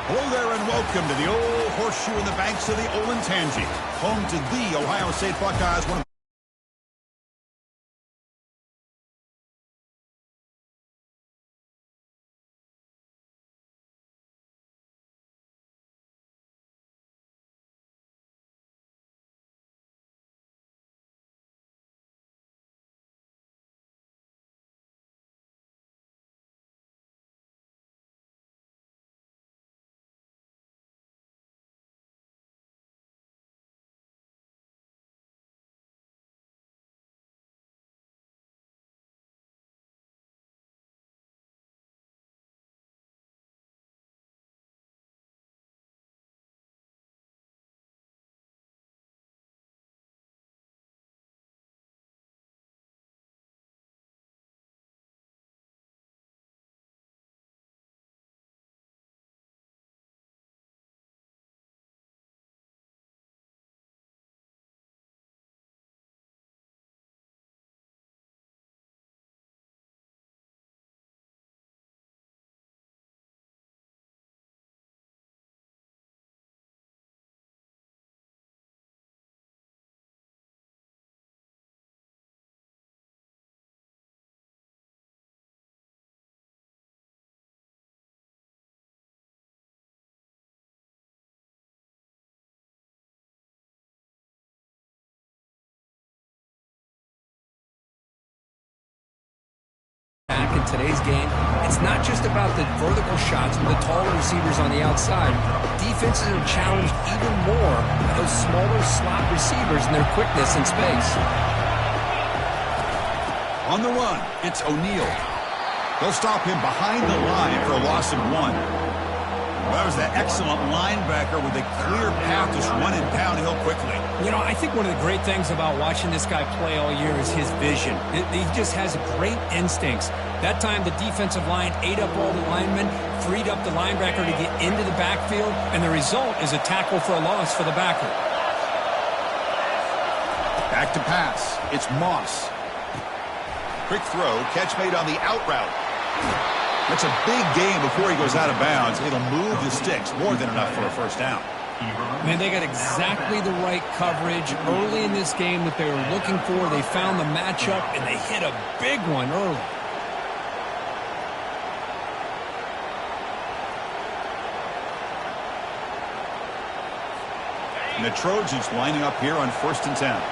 Hello there and welcome to the old horseshoe in the banks of the Olentangy, home to the Ohio State Buckeyes. One of in today's game, it's not just about the vertical shots with the taller receivers on the outside. Defenses are challenged even more by those smaller slot receivers and their quickness in space. on the run, it's O'Neal. They'll stop him behind the line for a loss of 1. That was that excellent linebacker with a clear path to run him downhill quickly. You know, I think one of the great things about watching this guy play all year is his vision. He just has great instincts. That time, the defensive line ate up all the linemen, freed up the linebacker to get into the backfield, and the result is a tackle for a loss for the backer. Back to pass. It's Moss. Quick throw, catch made on the out route. That's a big gain before he goes out of bounds. It'll move the sticks, more than enough for a first down. Man, they got exactly the right coverage early in this game that they were looking for. They found the matchup, and they hit a big one early. And the Trojans lining up here on 1st and 10.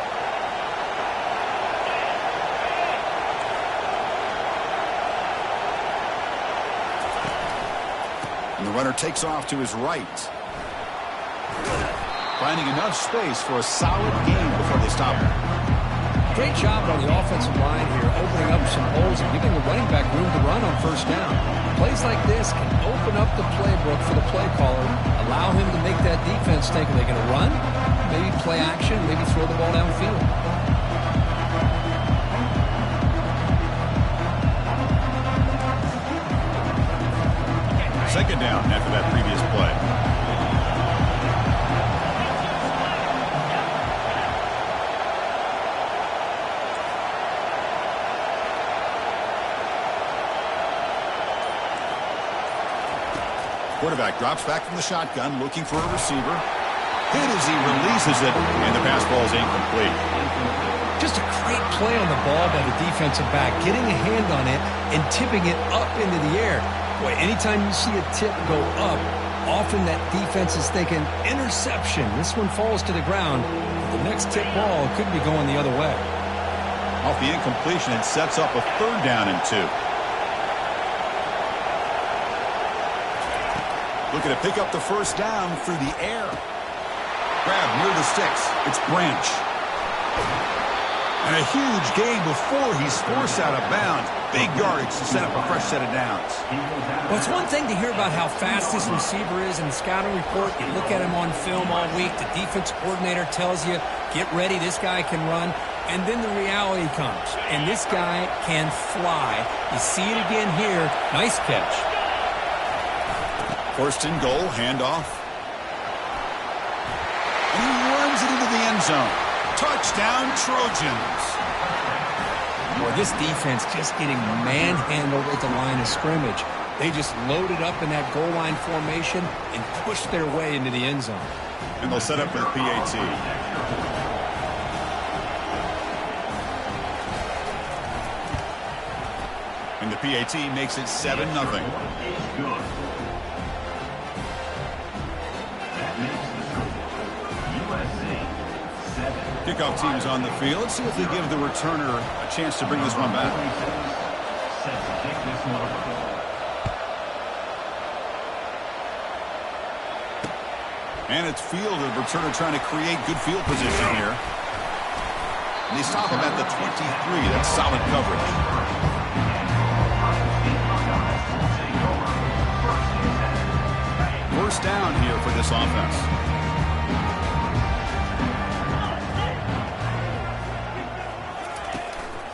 And the runner takes off to his right. Finding enough space for a solid gain before they stop him. Great job on the offensive line here, opening up some holes and giving the running back room to run on 1st down. Plays like this can open up the playbook for the play caller, allow him to make that defense think, are they going to run? Maybe play action, maybe throw the ball downfield. Second down after that previous play. Quarterback drops back from the shotgun, looking for a receiver. Hit as he releases it, and the pass ball is incomplete. Just a great play on the ball by the defensive back, getting a hand on it and tipping it up into the air. Boy, anytime you see a tip go up, often that defense is thinking interception. This one falls to the ground. The next tip ball could be going the other way. Off the incompletion, it sets up a 3rd down and 2. Looking to pick up the first down through the air. Grab near the sticks. It's Branch. And a huge gain before he's forced out of bounds. Big yardage to set up a fresh set of downs. Well, it's one thing to hear about how fast this receiver is in the scouting report. You look at him on film all week. The defense coordinator tells you, get ready, this guy can run. And then the reality comes. And this guy can fly. You see it again here. Nice catch. 1st and goal, handoff. And he runs it into the end zone. Touchdown, Trojans. Boy, this defense just getting manhandled at the line of scrimmage. They just loaded up in that goal line formation and pushed their way into the end zone. And they'll set up for the PAT. And the PAT makes it 7-0. Kickoff team's on the field. Let's see if they give the returner a chance to bring this one back. And it's field. The returner trying to create good field position here. And they stop him at the 23. That's solid coverage. First down here for this offense.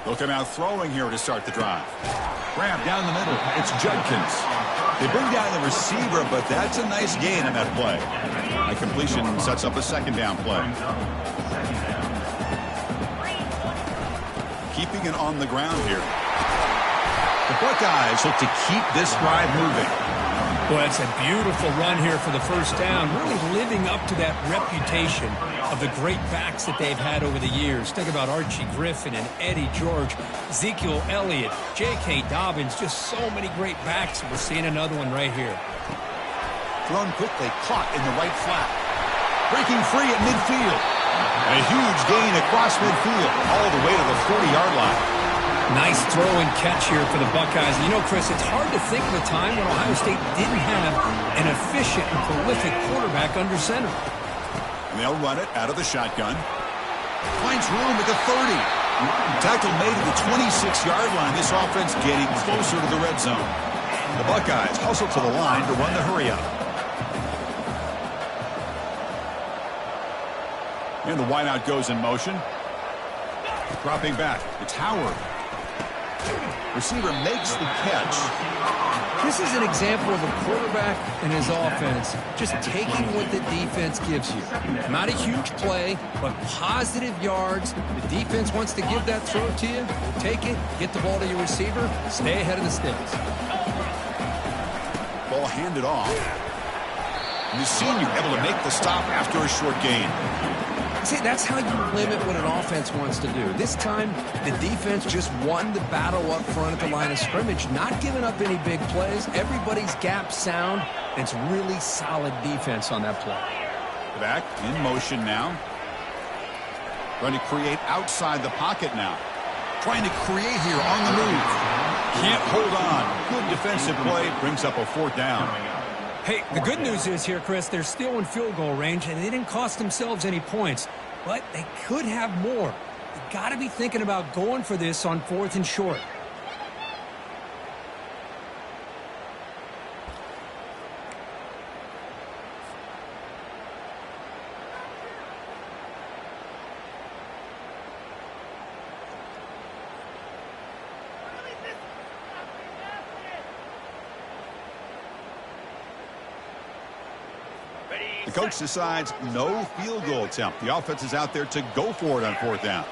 They'll come out throwing here to start the drive. Grab down the middle. It's Judkins. They bring down the receiver, but that's a nice gain in that play. A completion sets up a second down play. Keeping it on the ground here. The Buckeyes look to keep this drive moving. Well, it's a beautiful run here for the first down, really living up to that reputation of the great backs that they've had over the years. Think about Archie Griffin and Eddie George, Ezekiel Elliott, J.K. Dobbins, just so many great backs. We're seeing another one right here. Thrown quickly, caught in the right flat. Breaking free at midfield. A huge gain across midfield, all the way to the 40-yard line. Nice throw and catch here for the Buckeyes. You know, Chris, it's hard to think of a time when Ohio State didn't have an efficient and prolific quarterback under center. And they'll run it out of the shotgun. Finds room at the 30. Tackle made at the 26-yard line. This offense getting closer to the red zone. The Buckeyes hustle to the line to run the hurry-up. And the wideout goes in motion. Dropping back. It's Howard. Receiver makes the catch. This is an example of a quarterback and his offense just taking what the defense gives you. Not a huge play, but positive yards. The defense wants to give that throw to you. You take it, get the ball to your receiver, stay ahead of the sticks. Ball handed off. And the senior able to make the stop after a short gain. See, that's how you limit what an offense wants to do. This time, the defense just won the battle up front at the line of scrimmage, not giving up any big plays. Everybody's gap sound. It's really solid defense on that play. Back in motion now. Trying to create outside the pocket now. Trying to create here on the move. Can't hold on. Good defensive play. Brings up a fourth down. Hey, the good news is here, Chris, they're still in field goal range, and they didn't cost themselves any points. But they could have more. You got to be thinking about going for this on 4th and short. The coach decides no field goal attempt. The offense is out there to go for it on 4th down.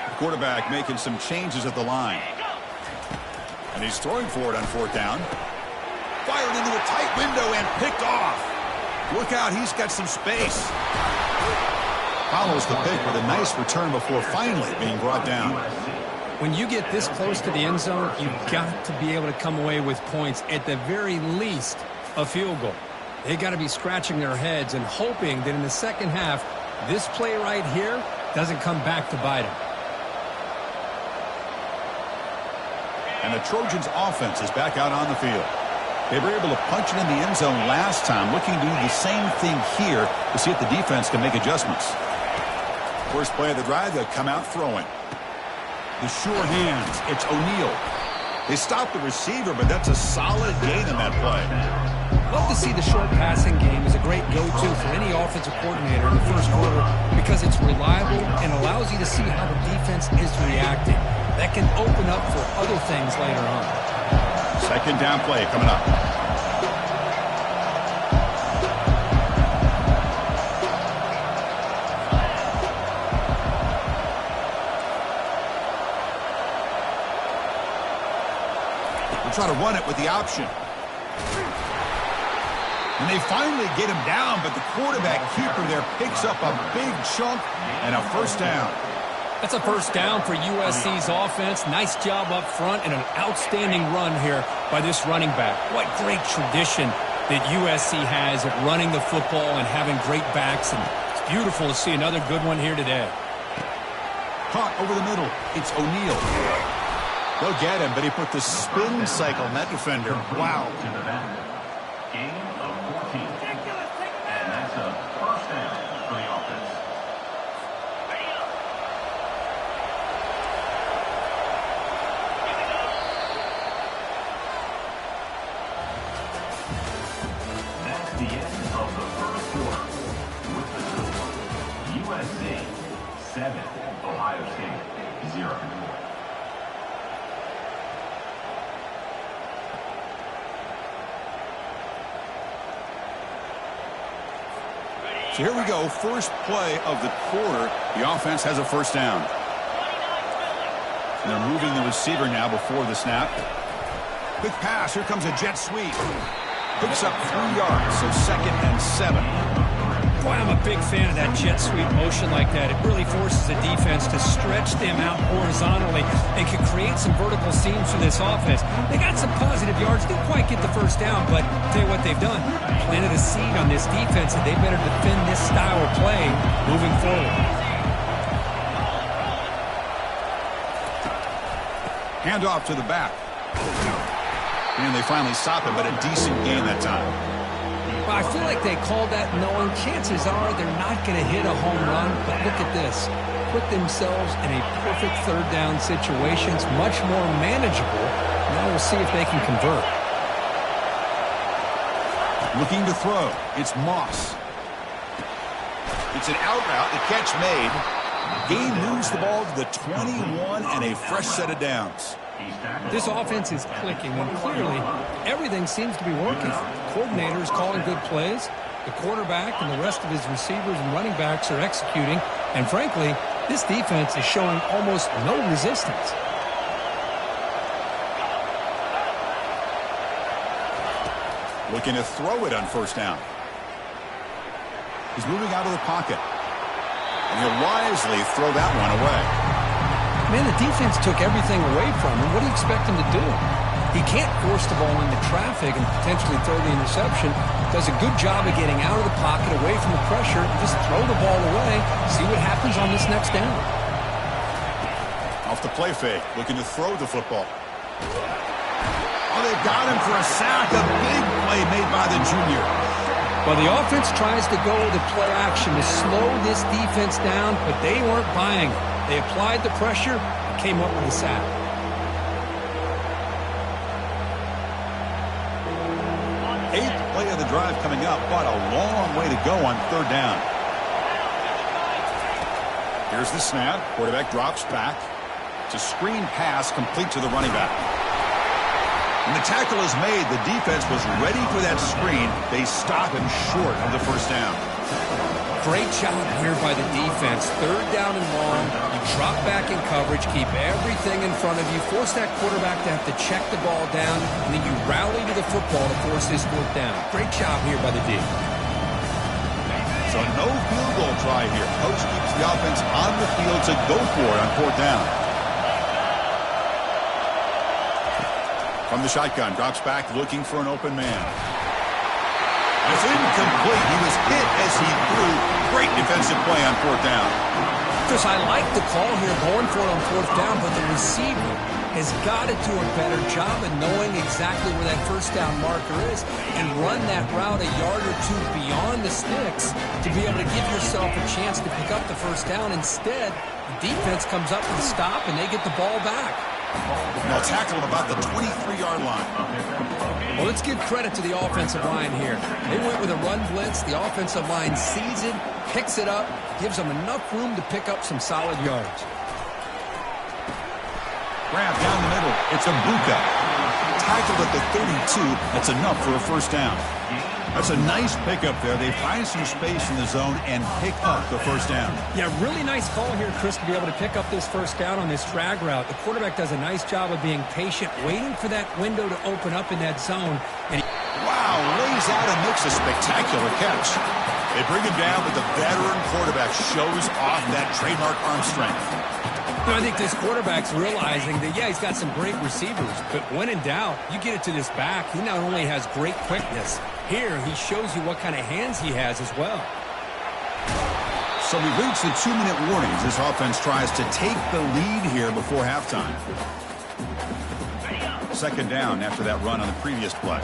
The quarterback making some changes at the line. And he's throwing for it on 4th down. Fired into a tight window and picked off. Look out, he's got some space. Follows the pick with a nice return before finally being brought down. When you get this close to the end zone, you've got to be able to come away with points, at the very least, a field goal. They got to be scratching their heads and hoping that in the second half, this play right here doesn't come back to bite them. And the Trojans' offense is back out on the field. They were able to punch it in the end zone last time, looking to do the same thing here to see if the defense can make adjustments. First play of the drive, they'll come out throwing. The sure hands, it's O'Neal. They stop the receiver, but that's a solid gain in that play. Love to see the short passing game as a great go-to for any offensive coordinator in the first quarter because it's reliable and allows you to see how the defense is reacting. That can open up for other things later on. Second down play coming up. try to run it with the option. And they finally get him down, but the quarterback keeper there picks up a big chunk and a first down. That's a first down for USC's offense. Nice job up front and an outstanding run here by this running back. What great tradition that USC has at running the football and having great backs. And it's beautiful to see another good one here today. Caught over the middle. It's O'Neal. They'll get him, but he put the spin cycle on that defender. Wow. Gain of 14. And that's a first down for the offense. That's the end of the first quarter. With the score, USC 7, Ohio State 0. So here we go, first play of the quarter. The offense has a first down. And they're moving the receiver now before the snap. Quick pass, here comes a jet sweep. Picks up 3 yards, so 2nd and 7. Boy, I'm a big fan of that jet sweep motion like that. It really forces the defense to stretch them out horizontally and can create some vertical seams for this offense. They got some positive yards, didn't quite get the first down, but I'll tell you what they've done. Planted a seed on this defense, and they better defend this style of play moving forward. Hand off to the back. And they finally stop him, but a decent gain that time. Well, I feel like they called that knowing chances are they're not going to hit a home run, but look at this. Put themselves in a perfect third down situation. It's much more manageable. Now we'll see if they can convert. Looking to throw. It's Moss. It's an out route. The catch made. Gain moves the ball to the 21 and a fresh set of downs. This offense is clicking, and clearly everything seems to be working. Coordinator is calling good plays. The quarterback and the rest of his receivers and running backs are executing. And frankly, this defense is showing almost no resistance. Looking to throw it on first down. He's moving out of the pocket. And he'll wisely throw that one away. Man, the defense took everything away from him. What do you expect him to do? He can't force the ball into traffic and potentially throw the interception. Does a good job of getting out of the pocket, away from the pressure, and just throw the ball away. See what happens on this next down. Off the play fake, looking to throw the football. Oh, they've got him for a sack. A big play made by the junior. Well, the offense tries to go with the play action to slow this defense down, but they weren't buying it. They applied the pressure and came up with a sack. Eighth play of the drive coming up, but a long way to go on third down. Here's the snap. Quarterback drops back. It's a screen pass complete to the running back. When the tackle is made, the defense was ready for that screen. They stop him short of the first down. Great job here by the defense. Third down and long. You drop back in coverage, keep everything in front of you, force that quarterback to have to check the ball down, and then you rally to the football to force this fourth down. Great job here by the D. So no field goal try here. Coach keeps the offense on the field to go for it on fourth down. From the shotgun, drops back looking for an open man. It's incomplete. He was hit as he threw. Great defensive play on fourth down. Chris, I like the call here going for it on fourth down, but the receiver has got to do a better job of knowing exactly where that first down marker is and run that route a yard or two beyond the sticks to be able to give yourself a chance to pick up the first down. Instead, the defense comes up with a stop, and they get the ball back. They'll tackle him about the 23-yard line. Well, let's give credit to the offensive line here. They went with a run blitz. The offensive line sees it, picks it up, gives them enough room to pick up some solid yards. Grab down the middle. It's Ibuka. Tackled at the 32. That's enough for a first down. That's a nice pickup there. They find some space in the zone and pick up the first down. Yeah, really nice call here, Chris, to be able to pick up this first down on this drag route. The quarterback does a nice job of being patient, waiting for that window to open up in that zone. And wow, lays out and makes a spectacular catch. They bring him down, but the veteran quarterback shows off that trademark arm strength. You know, I think this quarterback's realizing that, yeah, he's got some great receivers, but when in doubt, you get it to this back. He not only has great quickness, here he shows you what kind of hands he has as well. So we've reached the 2-minute warnings. This offense tries to take the lead here before halftime. Second down after that run on the previous play.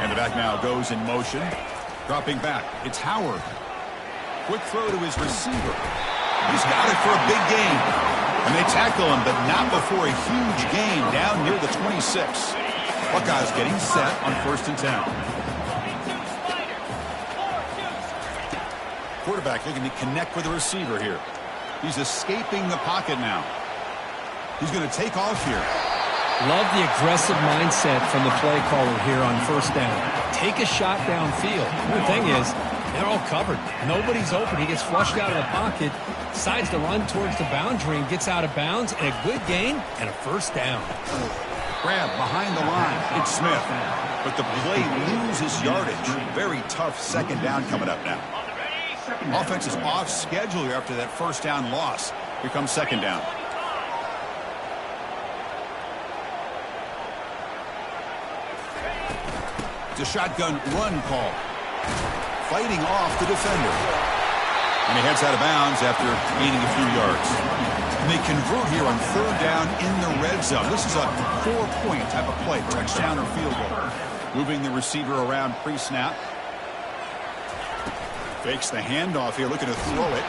And the back now goes in motion. Dropping back. It's Howard. Quick throw to his receiver. He's got it for a big gain. And they tackle him, but not before a huge gain down near the 26. Buckeyes getting set on 1st and 10. Quarterback looking to connect with the receiver here. He's escaping the pocket now. He's going to take off here. Love the aggressive mindset from the play caller here on 1st down. Take a shot downfield. The thing is, they're all covered. Nobody's open. He gets flushed out of the pocket, decides to run towards the boundary and gets out of bounds, and a good gain and a first down. Grab behind the line. It's Smith. But the play loses yardage. Very tough second down coming up now. Offense is off schedule here after that first down loss. Here comes second down. It's a shotgun run call. Fighting off the defender. And he heads out of bounds after gaining a few yards. And they convert here on 3rd down in the red zone. This is a 4-point type of play, touchdown or field goal. Moving the receiver around pre-snap. Fakes the handoff here, looking to throw it.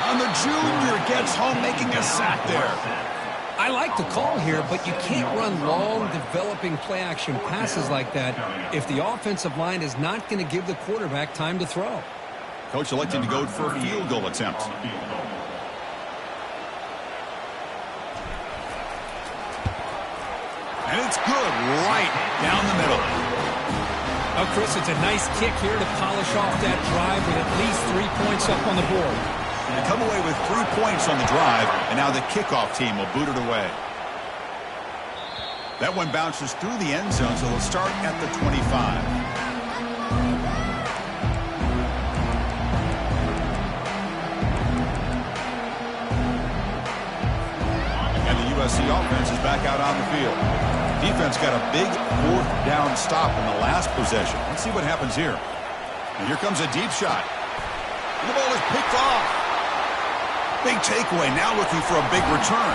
And the junior gets home, making a sack there. I like the call here, but you can't run long, developing play-action passes like that if the offensive line is not going to give the quarterback time to throw. Coach electing to go for a field goal attempt. And it's good right down the middle. Oh, Chris, it's a nice kick here to polish off that drive with at least 3 points up on the board. They come away with 3 points on the drive, and now the kickoff team will boot it away. That one bounces through the end zone, so they'll start at the 25. And the USC offense is back out on the field. Defense got a big 4th down stop in the last possession. Let's see what happens here. And here comes a deep shot. And the ball is picked off. Big takeaway, now looking for a big return.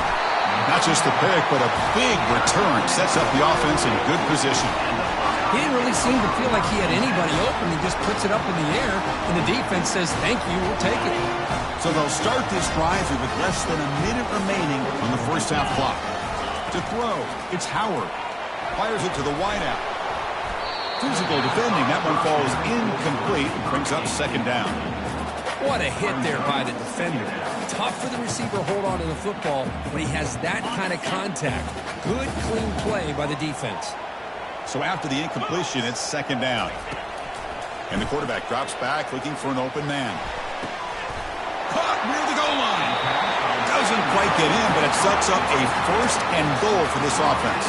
Not just a pick, but a big return. Sets up the offense in good position. He didn't really seem to feel like he had anybody open. He just puts it up in the air, and the defense says, thank you, we'll take it. So they'll start this drive with less than a minute remaining on the first half clock. To throw, it's Howard. Fires it to the wideout. Physical defending. That one falls incomplete and brings up second down. What a hit there by the defender. Tough for the receiver to hold on to the football when he has that kind of contact. Good, clean play by the defense. So after the incompletion, it's second down. And the quarterback drops back looking for an open man. Caught near the goal line. Doesn't quite get in, but it sets up a 1st and goal for this offense.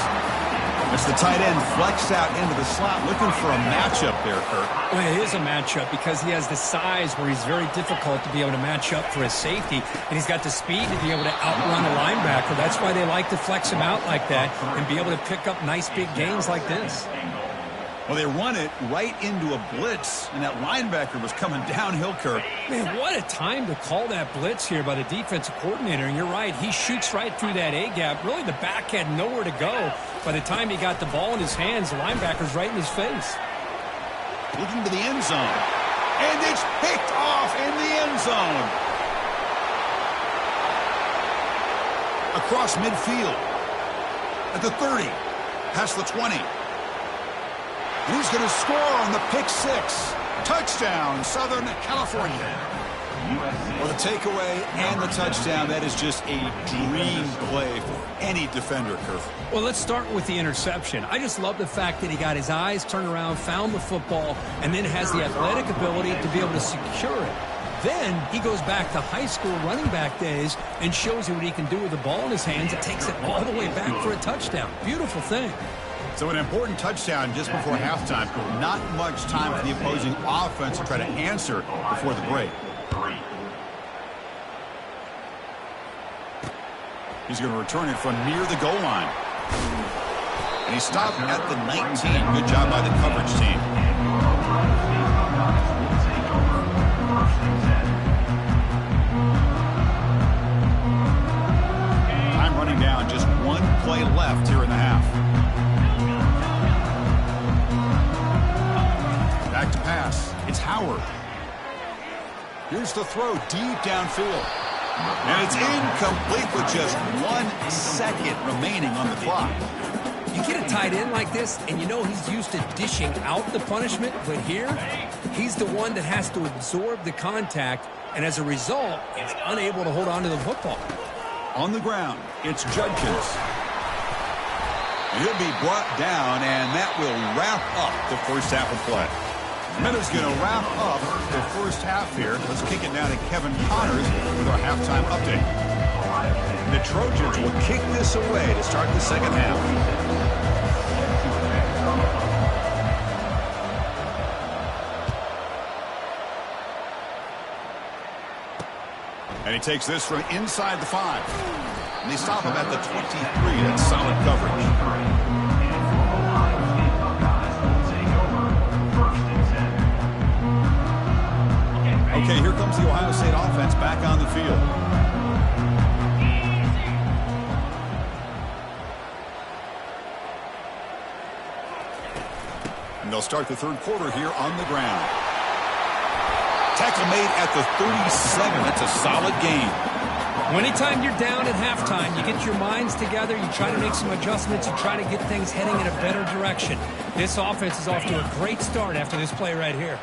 It's the tight end flexed out into the slot, looking for a matchup there, Kurt. Well, it is a matchup because he has the size where he's very difficult to be able to match up for his safety, and he's got the speed to be able to outrun a linebacker. That's why they like to flex him out like that and be able to pick up nice big gains like this. Well, they run it right into a blitz, and that linebacker was coming downhill, Kurt. Man, what a time to call that blitz here by the defensive coordinator. And you're right, he shoots right through that A-gap. Really, the back had nowhere to go. By the time he got the ball in his hands, the linebacker's right in his face. Looking to the end zone. And it's picked off in the end zone. Across midfield. At the 30. Past the 20. And he's going to score on the pick 6. Touchdown, Southern California. Well, the takeaway and the touchdown, that is just a dream play for any defender, Kirk. Well, let's start with the interception. I just love the fact that he got his eyes turned around, found the football, and then has the athletic ability to be able to secure it. Then he goes back to high school running back days and shows you what he can do with the ball in his hands and takes it all the way back for a touchdown. Beautiful thing. So an important touchdown just before halftime. Not much time for the opposing offense to try to answer before the break. He's going to return it from near the goal line. And he stopped at the 19. Good job by the coverage team. Time running down, just one play left here in the half. Back to pass. It's Howard. Here's the throw deep downfield. And it's incomplete with just 1 second remaining on the clock. You get a tight end like this, and you know he's used to dishing out the punishment, but here, he's the one that has to absorb the contact, and as a result, he's unable to hold on to the football. On the ground, it's Judkins. He'll be brought down, and that will wrap up the first half of play. Miller's going to wrap up the first half here. Let's kick it now to Kevin Connors with our halftime update. The Trojans will kick this away to start the second half. And he takes this from inside the 5. And they stop him at the 23. That's solid coverage. Okay, here comes the Ohio State offense back on the field. And they'll start the third quarter here on the ground. Tackle made at the 37. That's a solid game. Anytime you're down at halftime, you get your minds together, you try to make some adjustments, you try to get things heading in a better direction. This offense is off to a great start after this play right here.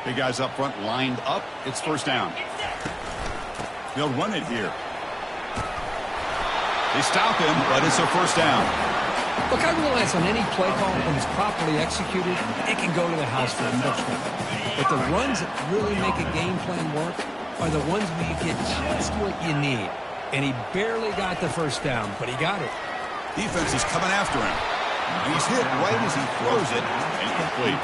Big guys up front lined up. It's first down. They'll run it here. They stop him, but it's a first down. Look, I realize on any play call, when it's properly executed, it can go to the house for a touchdown. But the runs that really make a game plan work are the ones where you get just what you need. And he barely got the first down, but he got it. Defense is coming after him. And he's hit right as he throws it. Incomplete.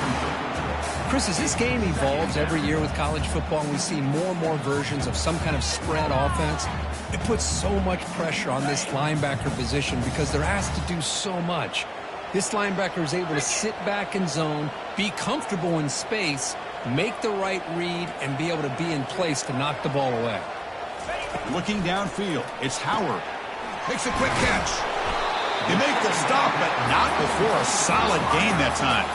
Chris, as this game evolves every year with college football and we see more and more versions of some kind of spread offense, it puts so much pressure on this linebacker position because they're asked to do so much. This linebacker is able to sit back in zone, be comfortable in space, make the right read, and be able to be in place to knock the ball away. Looking downfield, it's Howard. Makes a quick catch. They make the stop, but not before a solid gain that time.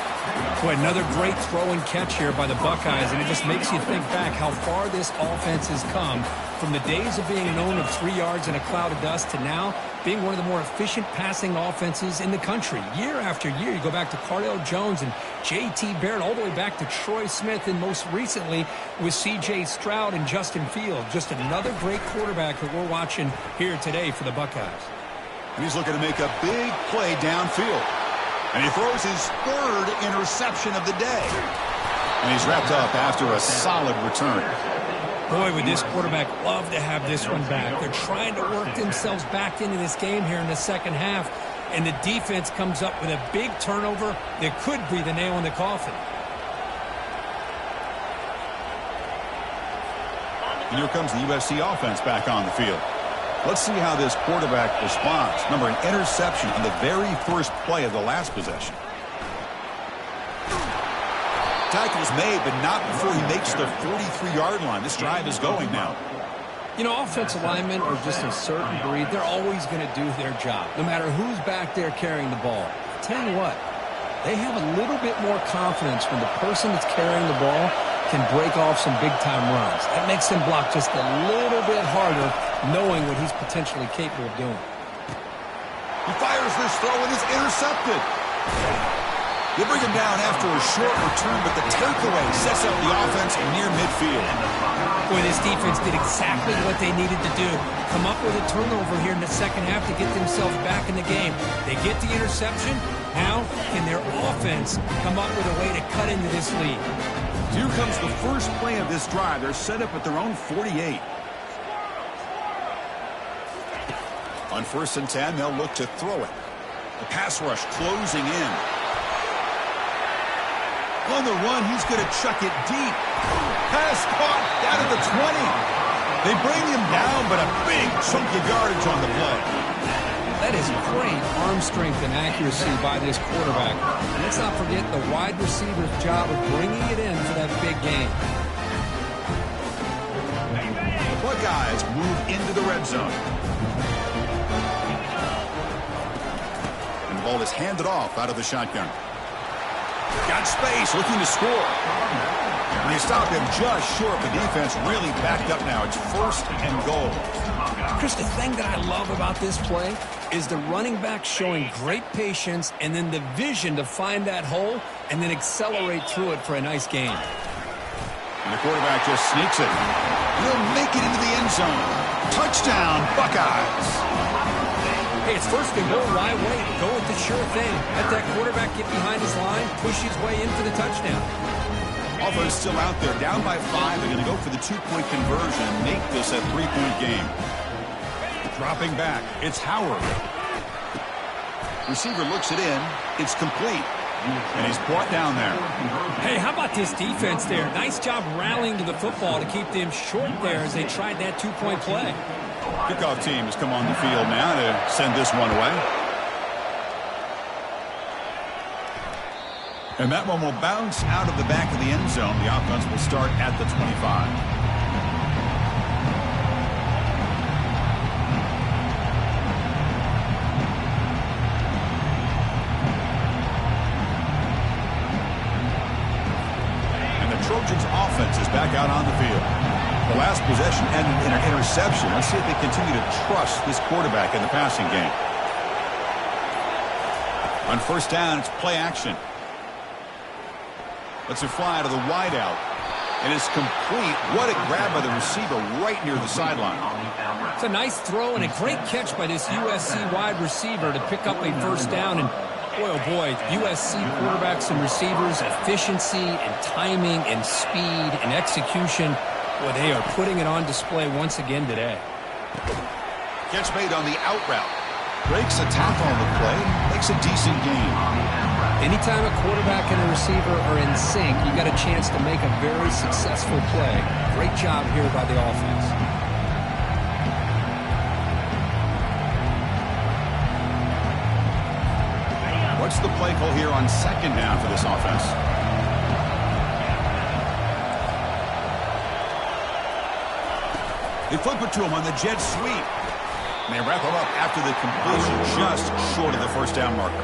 Boy, another great throw and catch here by the Buckeyes, and it just makes you think back how far this offense has come from the days of being known of 3 yards in a cloud of dust to now being one of the more efficient passing offenses in the country. Year after year, you go back to Cardale Jones and J.T. Barrett, all the way back to Troy Smith, and most recently with C.J. Stroud and Justin Fields. Just another great quarterback that we're watching here today for the Buckeyes. And he's looking to make a big play downfield. And he throws his third interception of the day. And he's wrapped up after a solid return. Boy, would this quarterback love to have this one back. They're trying to work themselves back into this game here in the second half. And the defense comes up with a big turnover that could be the nail in the coffin. And here comes the USC offense back on the field. Let's see how this quarterback responds. Remember, an interception on the very first play of the last possession. Tackle's made, but not before he makes the 43-yard line. This drive is going now. You know, offensive linemen are just a certain breed. They're always going to do their job, no matter who's back there carrying the ball. I'll tell you what, they have a little bit more confidence when the person that's carrying the ball can break off some big-time runs. That makes them block just a little bit harder, knowing what he's potentially capable of doing. He fires this throw and it's intercepted. They bring him down after a short return, but the takeaway sets up the offense near midfield. Boy, this defense did exactly what they needed to do. Come up with a turnover here in the second half to get themselves back in the game. They get the interception. Now, can their offense come up with a way to cut into this lead? Here comes the first play of this drive. They're set up at their own 48. On 1st and 10, they'll look to throw it. The pass rush closing in. On the run, he's going to chuck it deep. Pass caught down at the 20. They bring him down, but a big chunk of yardage on the play. That is great arm strength and accuracy by this quarterback. And let's not forget the wide receiver's job of bringing it in for that big game. The Buckeyes move into the red zone. And the ball is handed off out of the shotgun. Got space, looking to score. And they stop him just short. The defense really backed up now. It's 1st and goal. Chris, the thing that I love about this play is the running back showing great patience and then the vision to find that hole and then accelerate through it for a nice gain. And the quarterback just sneaks it. He'll make it into the end zone. Touchdown, Buckeyes. Hey, it's 1st and goal. Why wait? Go with the sure thing. Let that quarterback get behind his line, push his way in for the touchdown. Offense still out there, down by 5. They're going to go for the 2-point conversion and make this a 3-point game. Dropping back, it's Howard. Receiver looks it in. It's complete. And he's brought down there. Hey, how about this defense there? Nice job rallying to the football to keep them short there as they tried that 2-point play. Kickoff team has come on the field now to send this one away. And that one will bounce out of the back of the end zone. The offense will start at the 25. Trojans offense is back out on the field. The last possession ended in an interception. Let's see if they continue to trust this quarterback in the passing game. On 1st down, it's play action. Let's it fly to the wideout. And it's complete. What a grab by the receiver right near the sideline. It's a nice throw and a great catch by this USC wide receiver to pick up a 1st down. And boy, oh boy, USC quarterbacks and receivers, efficiency and timing and speed and execution. Boy, they are putting it on display once again today. Catch made on the out route. Breaks a tackle on the play, makes a decent gain. Anytime a quarterback and a receiver are in sync, you got a chance to make a very successful play. Great job here by the offense. What's the play call here on 2nd down for this offense? They flip it to him on the jet sweep. And they wrap him up after the completion just short of the 1st down marker.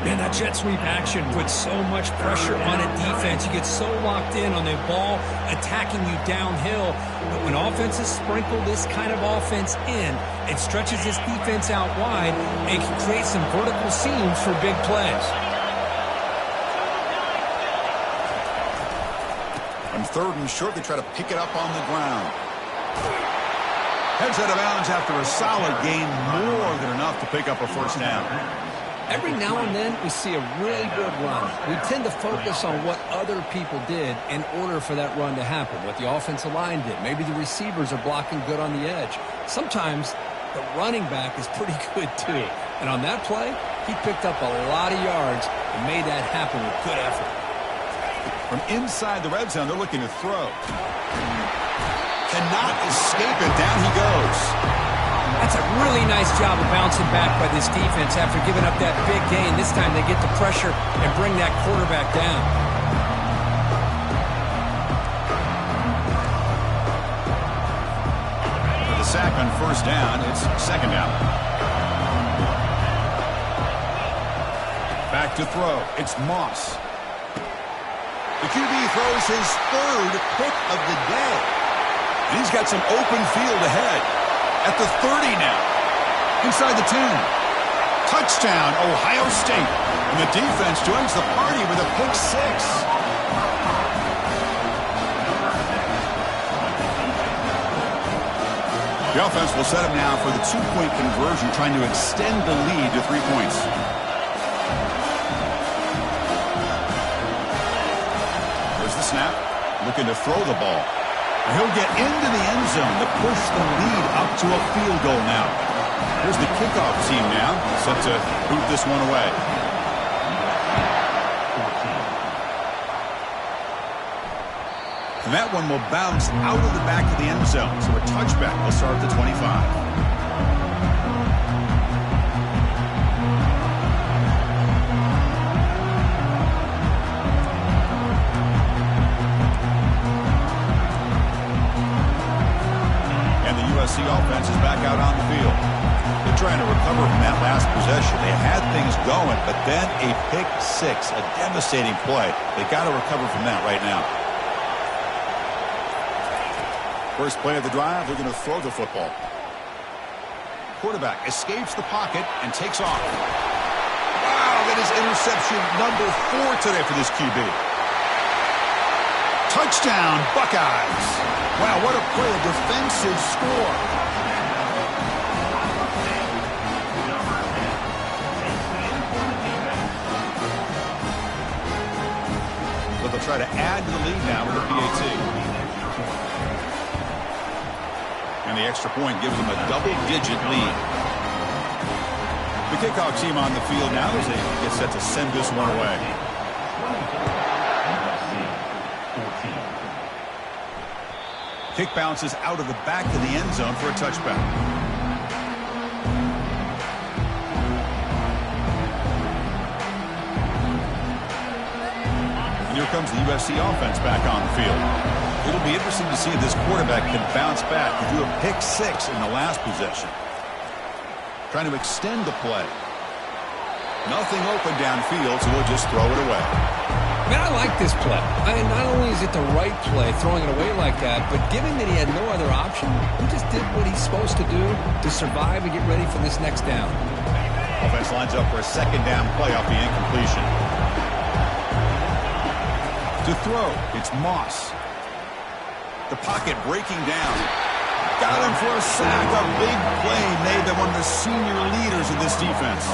Man, that jet sweep action puts so much pressure on a defense. You get so locked in on the ball attacking you downhill. But when offenses sprinkle this kind of offense in, it stretches this defense out wide and can create some vertical seams for big plays. On 3rd and short, they try to pick it up on the ground. Heads out of bounds after a solid gain, more than enough to pick up a 1st down. Every now and then we see a really good run. We tend to focus on what other people did in order for that run to happen, what the offensive line did. Maybe the receivers are blocking good on the edge. Sometimes the running back is pretty good too. And on that play, he picked up a lot of yards and made that happen with good effort. From inside the red zone, they're looking to throw. Cannot escape it. Down he goes. That's a really nice job of bouncing back by this defense after giving up that big gain. This time they get the pressure and bring that quarterback down. For the sack on 1st down, it's 2nd down. Back to throw. It's Moss. The QB throws his 3rd pick of the day. And he's got some open field ahead. At the 30 now. Inside the 10. Touchdown, Ohio State. And the defense joins the party with a pick six. The offense will set up now for the two-point conversion, trying to extend the lead to 3 points. There's the snap. Looking to throw the ball. And he'll get into the end zone to push the lead up to a field goal now. Here's the kickoff team now, set to boot this one away. And that one will bounce out of the back of the end zone, so a touchback will start at the 25. USC offense is back out on the field. They're trying to recover from that last possession. They had things going, but then a pick six, a devastating play. They got to recover from that right now. First play of the drive, they're going to throw the football. Quarterback escapes the pocket and takes off. Wow, that is interception number 4 today for this QB. Touchdown, Buckeyes. Wow, what a play, a defensive score. So they'll try to add to the lead now with a PAT. And the extra point gives them a double-digit lead. The kickoff team on the field now as they get set to send this one away. Kick bounces out of the back of the end zone for a touchback. And here comes the USC offense back on the field. It'll be interesting to see if this quarterback can bounce back to do a pick six in the last possession. Trying to extend the play. Nothing open downfield, so we'll just throw it away. Man, I like this play. Not only is it the right play, throwing it away like that, but given that he had no other option, he just did what he's supposed to do to survive and get ready for this next down. Offense lines up for a second down play off the incompletion. To throw, it's Moss. The pocket breaking down. Got him for a sack. A big play made by one of the senior leaders of this defense.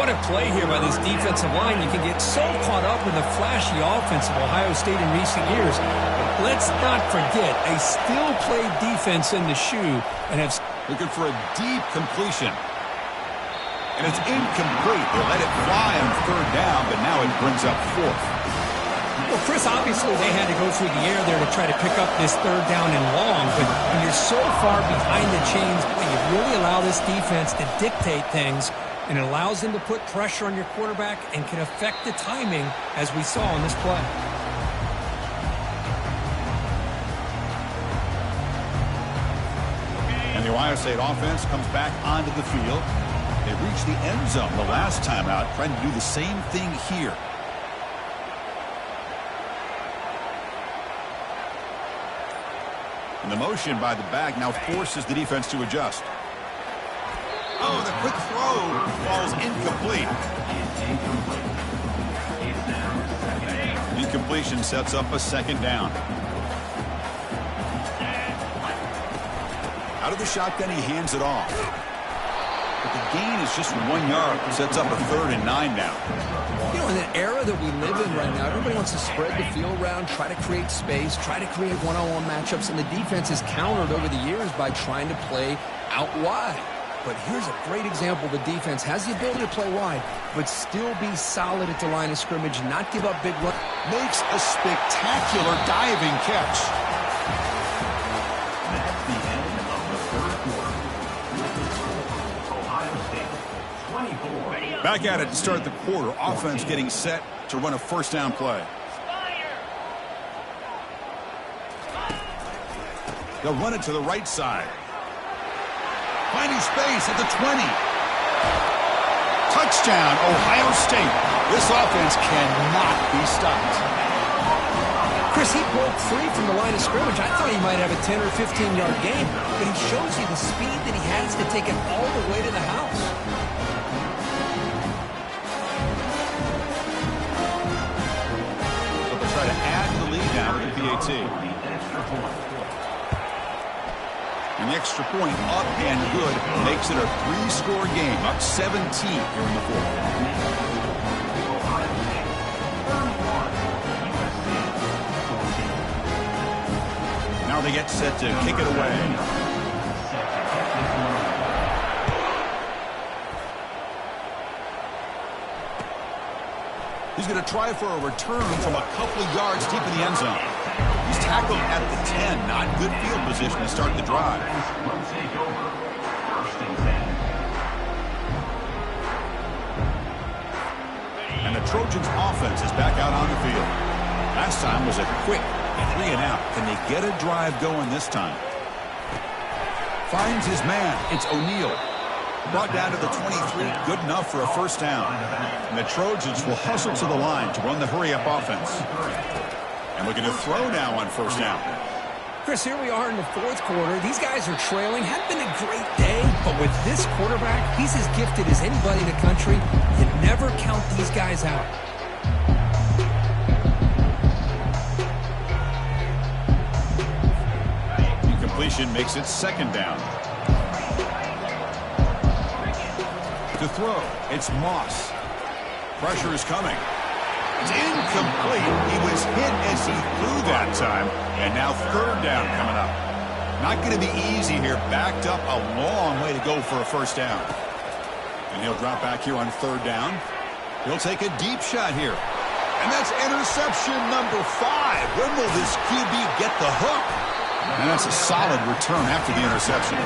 What a play here by this defensive line. You can get so caught up in the flashy offense of Ohio State in recent years. But let's not forget, a still play defense in the shoe and have looking for a deep completion. And it's incomplete. They let it fly on third down, but now it brings up fourth. Well, Chris, obviously they had to go through the air there to try to pick up this third down and long, but when you're so far behind the chains, you really allow this defense to dictate things, and it allows them to put pressure on your quarterback and can affect the timing, as we saw on this play. And the Ohio State offense comes back onto the field. They reached the end zone the last time out, trying to do the same thing here. And the motion by the back now forces the defense to adjust. Oh, the quick throw falls incomplete. Incompletion sets up a second down. Out of the shotgun, he hands it off. But the gain is just 1 yard. Sets up a 3rd and 9 now. You know, in the era that we live in right now, everybody wants to spread the field around, try to create space, try to create one-on-one matchups, and the defense is countered over the years by trying to play out wide. But here's a great example. The defense has the ability to play wide, but still be solid at the line of scrimmage, not give up big runs. Makes a spectacular diving catch. That's the end of the third quarter. Ohio State, 24. Back at it to start the quarter. Offense getting set to run a first down play. They'll run it to the right side. Finding space at the 20. Touchdown, Ohio State. This offense cannot be stopped. Chris, he broke free from the line of scrimmage. I thought he might have a 10 or 15-yard gain, but he shows you the speed that he has to take it all the way to the house. PAT. An extra point up and good makes it a 3-score game, up 17 here in the fourth. Now they get set to kick it away. He's going to try for a return from a couple of yards deep in the end zone. He's tackled at the 10. Not good field position to start the drive. And the Trojans' offense is back out on the field. Last time was a quick 3-and-out. Can they get a drive going this time? Finds his man. It's O'Neal. Brought down to the 23, good enough for a first down. And the Trojans will hustle to the line to run the hurry-up offense. And looking to throw now on first down. Chris, here we are in the fourth quarter. These guys are trailing. Hadn't been a great day, but with this quarterback, he's as gifted as anybody in the country. You never count these guys out. Incompletion makes it second down. To throw, it's Moss. Pressure is coming. It's incomplete. He was hit as he threw that time. And now third down coming up. Not going to be easy here. Backed up a long way to go for a first down. And he'll drop back here on third down. He'll take a deep shot here. And that's interception number 5. When will this QB get the hook? And that's a solid return after the interception.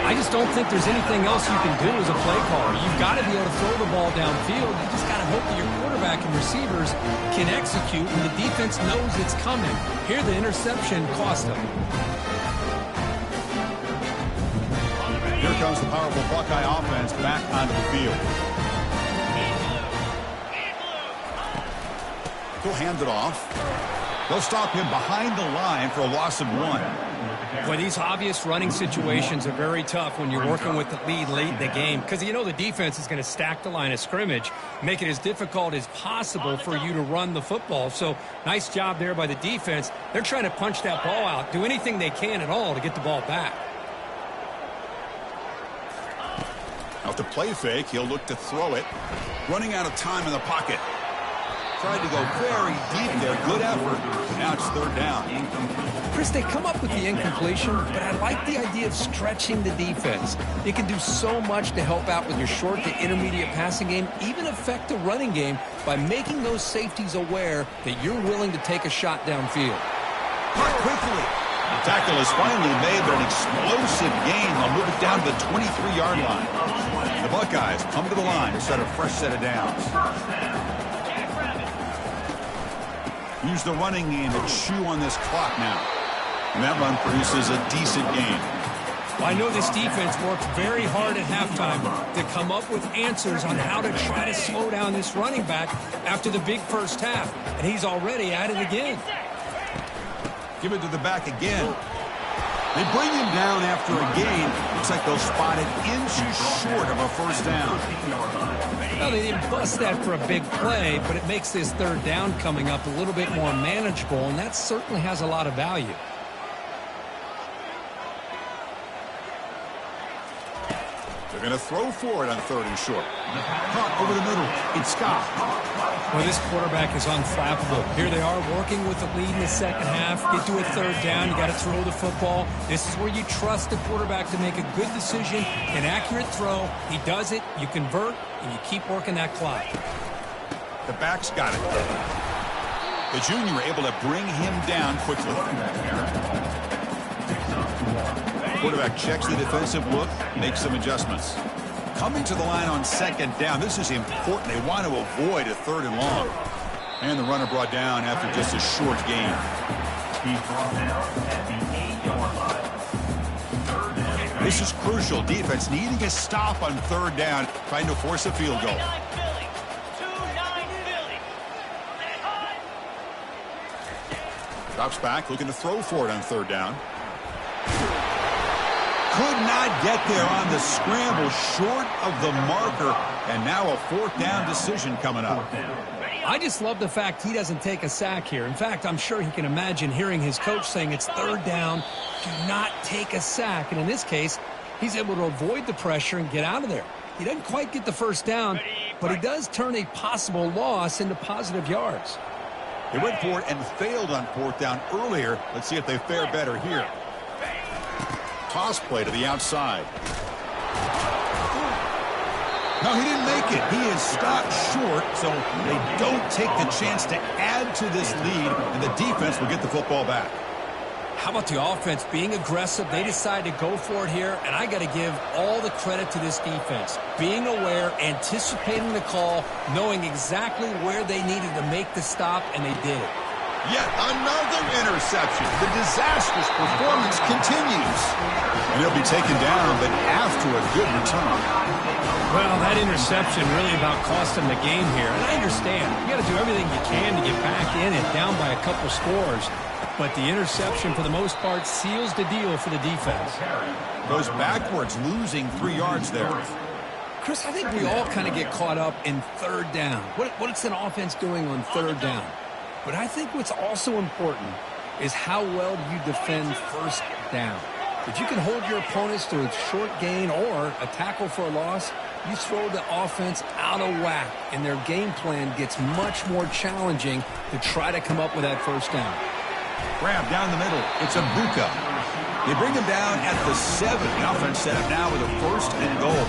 I just don't think there's anything else you can do as a play caller. You've got to be able to throw the ball downfield. You just got to hope that your quarterback and receivers can execute when the defense knows it's coming. Here, the interception cost them. Here comes the powerful Buckeye offense back onto the field. He'll hand it off. They'll stop him behind the line for a loss of 1. Boy, these obvious running situations are very tough when you're working with the lead late in the game because you know the defense is going to stack the line of scrimmage, make it as difficult as possible for you to run the football. So nice job there by the defense. They're trying to punch that ball out, do anything they can at all to get the ball back. Out to play fake, he'll look to throw it. Running out of time in the pocket. Tried to go very deep there. Good effort. Now it's third down. Chris, they come up with the incompletion, but I like the idea of stretching the defense. It can do so much to help out with your short to intermediate passing game, even affect the running game by making those safeties aware that you're willing to take a shot downfield. Caught quickly. The tackle is finally made, but an explosive gain. They'll move it down to the 23-yard line. The Buckeyes come to the line to set a fresh set of downs. Use the running game to chew on this clock now. And that run produces a decent gain. Well, I know this defense worked very hard at halftime to come up with answers on how to try to slow down this running back after the big first half. And he's already at it again. Give it to the back again. They bring him down after a gain. Looks like they'll spot it inches short of a first down. Well, they didn't bust that for a big play, but it makes this third down coming up a little bit more manageable, and that certainly has a lot of value. They're going to throw for it on third and short. Caught over the middle. It's Scott. Well, this quarterback is unflappable. Here they are working with the lead in the second half. Get to a third down. You got to throw the football. This is where you trust the quarterback to make a good decision, an accurate throw. He does it, you convert, and you keep working that clock. The back's got it. The junior able to bring him down quickly. Quarterback checks the defensive look, makes some adjustments. Coming to the line on second down. This is important. They want to avoid a third and long. And the runner brought down after just a short gain. He's brought down at the 8-yard line. Third down. This is crucial. Defense needing a stop on third down, trying to force a field goal. Drops back, looking to throw for it on third down. Could not get there on the scramble, short of the marker, and now a fourth down decision coming up. I just love the fact he doesn't take a sack here. In fact, I'm sure he can imagine hearing his coach saying it's third down, do not take a sack. And in this case, he's able to avoid the pressure and get out of there. He doesn't quite get the first down, but he does turn a possible loss into positive yards. They went for it and failed on fourth down earlier. Let's see if they fare better here. Toss play to the outside. No, he didn't make it. He is stopped short, so they don't take the chance to add to this lead, and the defense will get the football back. How about the offense being aggressive? They decide to go for it here, and I got to give all the credit to this defense. Being aware, anticipating the call, knowing exactly where they needed to make the stop, and they did it. Yet another interception. The disastrous performance continues. And he'll be taken down, but after a good return. Well, that interception really about cost him the game here. And I understand. You got to do everything you can to get back in it, down by a couple scores. But the interception, for the most part, seals the deal for the defense. Goes backwards, losing 3 yards there. Chris, I think we all kind of get caught up in third down. What's an offense doing on third down? But I think what's also important is how well you defend first down. If you can hold your opponents to a short gain or a tackle for a loss, you throw the offense out of whack, and their game plan gets much more challenging to try to come up with that first down. Grab down the middle. It's a Buka. They bring him down at the 7. The offense set up now with a first and goal.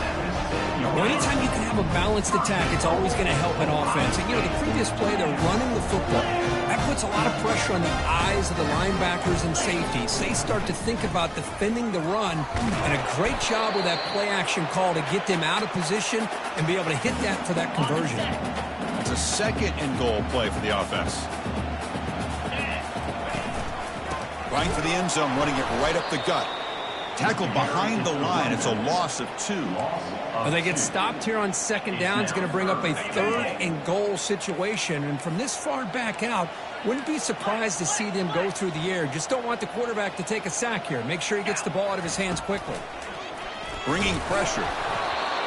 Well, anytime you can have a balanced attack, it's always going to help an offense. And, the previous play, they're running the football. That puts a lot of pressure on the eyes of the linebackers and safeties. They start to think about defending the run, and a great job with that play-action call to get them out of position and be able to hit that for that conversion. It's a second and goal play for the offense. Going for the end zone, running it right up the gut. Tackled behind the line. It's a loss of 2. Well, they get stopped here on second down. It's going to bring up a third and goal situation. And from this far back out, wouldn't be surprised to see them go through the air. Just don't want the quarterback to take a sack here. Make sure he gets the ball out of his hands quickly. Bringing pressure.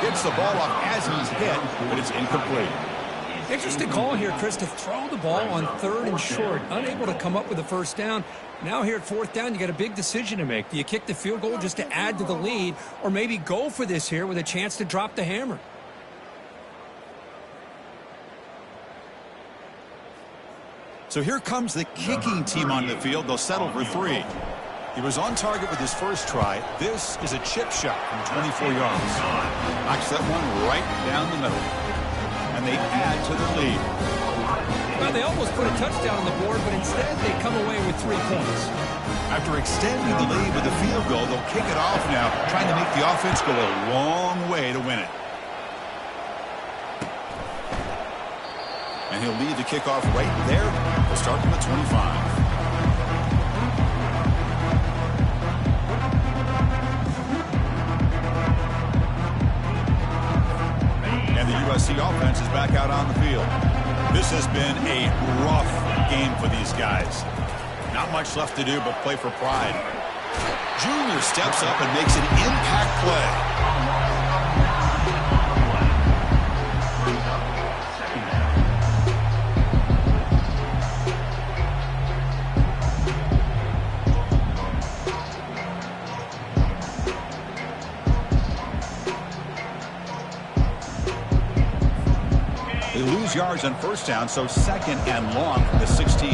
Gets the ball off as he's hit, but it's incomplete. Interesting call here, Chris, to throw the ball on third and short. Unable to come up with a first down. Now here at fourth down, you got a big decision to make. Do you kick the field goal just to add to the lead, or maybe go for this here with a chance to drop the hammer? So here comes the kicking team on the field. They'll settle for 3. He was on target with his first try. This is a chip shot from 24 yards. Knocks that one right down the middle. And they add to the lead. Well, they almost put a touchdown on the board, but instead they come away with 3 points. After extending the lead with a field goal, they'll kick it off now, trying to make the offense go a long way to win it. And he'll lead the kickoff right there. We'll start from the 25. And the USC offense is back out on the field. This has been a rough game for these guys. Not much left to do but play for pride. Junior steps up and makes an impact play. They lose yards on first down, so second and long from the 16.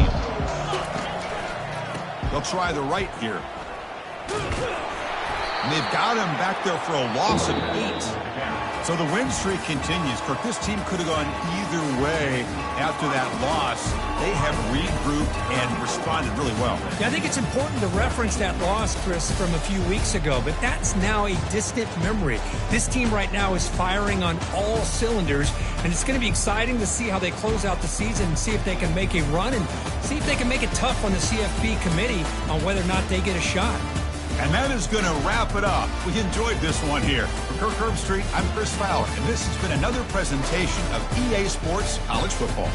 They'll try the right here. And they've got him back there for a loss of 8. So the win streak continues. Kirk, this team could have gone either way after that loss. They have regrouped and responded really well. Yeah, I think it's important to reference that loss, Chris, from a few weeks ago, but that's now a distant memory. This team right now is firing on all cylinders, and it's going to be exciting to see how they close out the season and see if they can make a run and see if they can make it tough on the CFP committee on whether or not they get a shot. And that is going to wrap it up. We enjoyed this one here. For Kirk Herbstreit, I'm Chris Fowler, and this has been another presentation of EA Sports College Football.